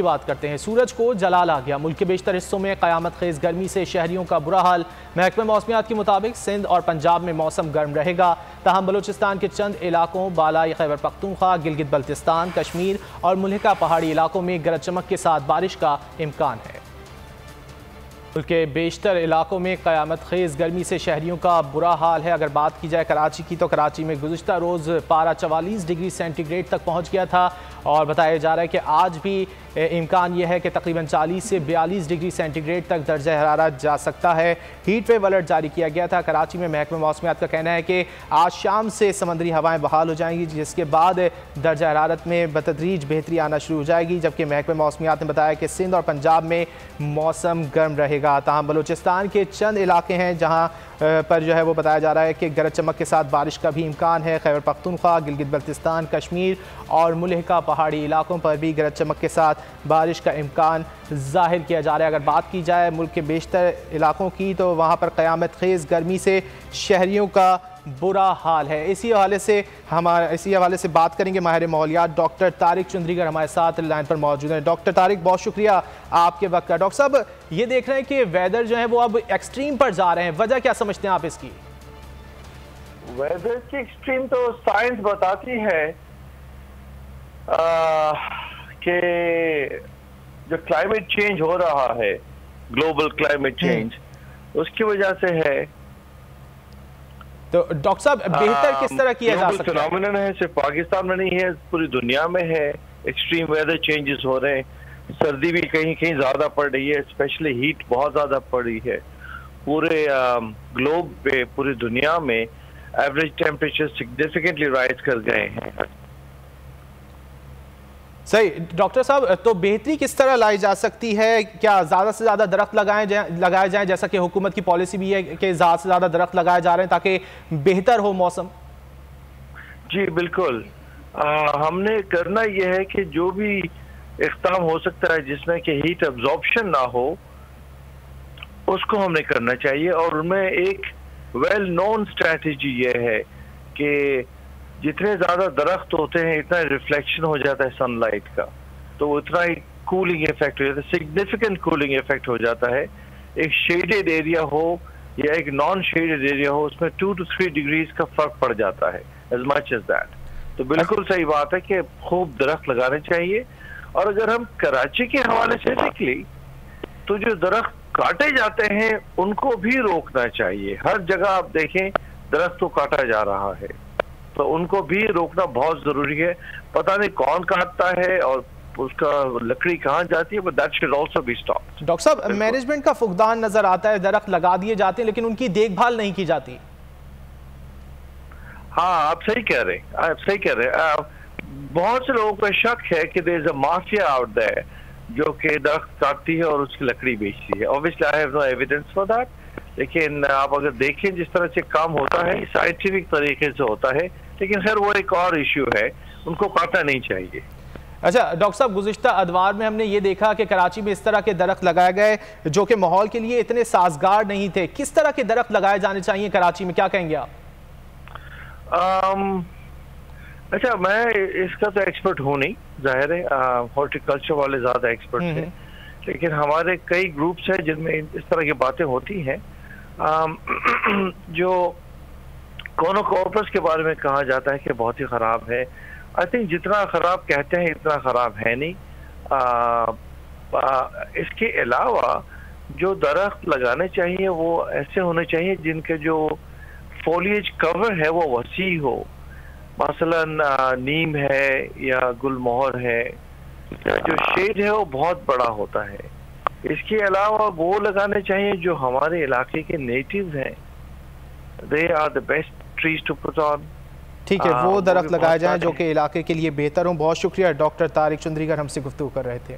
बात करते हैं। सूरज को जलाल आ गया। मुल्क के बेशतर हिस्सों में क़यामत खेज गर्मी से शहरियों का बुरा हाल। महकमे मौसमियात के मुताबिक सिंध और पंजाब में मौसम गर्म रहेगा। ताहम बलूचिस्तान के चंद इलाकों, बालाई खैबर पख्तूनख्वा, गिलगित बल्तिस्तान, कश्मीर और मुल्हिका पहाड़ी इलाकों में गरज चमक के साथ बारिश का इम्कान है। मुल्क के बेशतर इलाकों में क़यामत खेज गर्मी से शहरियों का बुरा हाल है। अगर बात की जाए कराची की, तो कराची में गुज़िश्ता रोज़ पारा 44 डिग्री सेंटीग्रेड तक पहुँच गया था और बताया जा रहा है कि आज भी इम्कान यह है कि तकरीबन 40 से 42 डिग्री सेंटीग्रेड तक दर्जा हरारत जा सकता है। हीट वेव अलर्ट जारी किया गया था। कराची में महकमा मौसमियात का कहना है कि आज शाम से समंदरी हवाएं बहाल हो जाएंगी, जिसके बाद दर्जा हरारत में बतदरीज बेहतरी आना शुरू हो जाएगी। जबकि महकमा मौसमियात ने बताया कि सिंध और पंजाब में मौसम गर्म रहेगा। ताहम बलूचिस्तान के चंद इलाके हैं जहाँ पर जो है वो बताया जा रहा है कि गरज चमक के साथ बारिश का भी इम्कान है। खैबर पख्तूनख्वा, गिलगित बल्तिस्तान, कश्मीर और मुल्हिका पहाड़ी इलाकों पर भी गरज चमक के साथ बारिश का इम्कान जाहिर किया जा रहा है। अगर बात की जाए मुल्क के बेशतर इलाकों की, तो वहाँ पर क़यामत खेज़ गर्मी से शहरियों का बुरा हाल है। इसी हवाले से बात करेंगे माहिर माहौलियात डॉक्टर तारिक चुंद्रीगर हमारे साथ लाइन पर मौजूद हैं। डॉक्टर तारिक, बहुत शुक्रिया आपके वक्त का। डॉक्टर साहब, ये देख रहे हैं कि वेदर जो है वो अब एक्सट्रीम पर जा रहे हैं, वजह क्या समझते हैं आप इसकी? वेदर की एक्सट्रीम तो साइंस बताती है कि जो क्लाइमेट चेंज हो रहा है, ग्लोबल क्लाइमेट चेंज, उसकी वजह से है। तो डॉक्टर साहब, बेहतर किस तरह किया जा सकता है? फिनोमेनन है, सिर्फ पाकिस्तान में नहीं है, पूरी दुनिया में है। एक्सट्रीम वेदर चेंजेस हो रहे हैं। सर्दी भी कहीं कहीं ज्यादा पड़ रही है, स्पेशली हीट बहुत ज्यादा पड़ रही है। पूरे ग्लोब पे, पूरी दुनिया में एवरेज टेम्परेचर सिग्निफिकेंटली राइज कर गए हैं। सही डॉक्टर साहब, तो बेहतरी किस तरह लाई जा सकती है? क्या ज़्यादा से ज़्यादा दरख्त लगाए जाएं, जैसा कि हुकूमत की पॉलिसी भी है कि ज़्यादा से ज़्यादा दरख्त लगाए जा रहे हैं ताकि बेहतर हो मौसम? जी बिल्कुल। हमने करना यह है कि जो भी इक़दाम हो सकता है जिसमें कि हीट एब्जॉर्प्शन ना हो, उसको हमने करना चाहिए। और उनमें एक वेल नोन स्ट्रैटेजी ये है कि जितने ज्यादा दरख्त होते हैं, इतना रिफ्लेक्शन हो जाता है सनलाइट का, तो उतना ही कूलिंग इफेक्ट हो जाता है, सिग्निफिकेंट कूलिंग इफेक्ट हो जाता है। एक शेडेड एरिया हो या एक नॉन शेडेड एरिया हो, उसमें 2 to 3 डिग्रीज का फर्क पड़ जाता है, एज मच एज दैट। तो बिल्कुल सही बात है कि खूब दरख्त लगाने चाहिए। और अगर हम कराची के हवाले से देख ली, तो जो दरख्त काटे जाते हैं उनको भी रोकना चाहिए। हर जगह आप देखें दरख्त तो काटा जा रहा है, तो उनको भी रोकना बहुत जरूरी है। पता नहीं कौन काटता है और उसका लकड़ी कहाँ जाती है, but that should also be stopped. Doctor साहब, मैनेजमेंट का फुकदान नजर आता है, दरख्त लगा दिए जाते हैं लेकिन उनकी देखभाल नहीं की जाती। हाँ, आप सही कह रहे हैं। बहुत से लोगों को शक है कि there is a mafia out there जो कि दरख्त काटती है और उसकी लकड़ी बेचती है। Obviously I have no evidence for that, लेकिन आप अगर देखें जिस तरह से काम होता है, साइंटिफिक तरीके से होता है। लेकिन खैर वो एक और इश्यू है, उनको काटना नहीं चाहिए। अच्छा डॉक्टर साहब, गुज़िश्ता अदवार में हमने ये देखा कि कराची में इस तरह के दरख्त लगाए गए जो कि माहौल के लिए इतने साजगार नहीं थे। किस तरह के दरख्त लगाए जाने चाहिए कराची में, क्या कहेंगे आप? अच्छा, मैं इसका तो एक्सपर्ट हूँ नहीं, जाहिर है। हॉर्टिकल्चर वाले ज्यादा एक्सपर्ट हैं, लेकिन हमारे कई ग्रुप्स हैं जिनमें इस तरह की बातें होती हैं। जो कोनोकॉर्पस के बारे में कहा जाता है कि बहुत ही खराब है। आई थिंक जितना खराब कहते हैं इतना खराब है नहीं। इसके अलावा जो दरख्त लगाने चाहिए वो ऐसे होने चाहिए जिनके जो फोलिएज कवर है वो वसी हो। मसलन नीम है या गुलमोहर है, जो शेड है वो बहुत बड़ा होता है। इसके अलावा वो लगाने चाहिए जो हमारे इलाके के नेटिव्स हैं। They are the best trees to put on. ठीक है, वो दरख्त लगाए जाएं जो कि इलाके के लिए बेहतर हो। बहुत शुक्रिया डॉक्टर तारिक चुंद्रीगर हमसे गुफ्तगू कर रहे थे।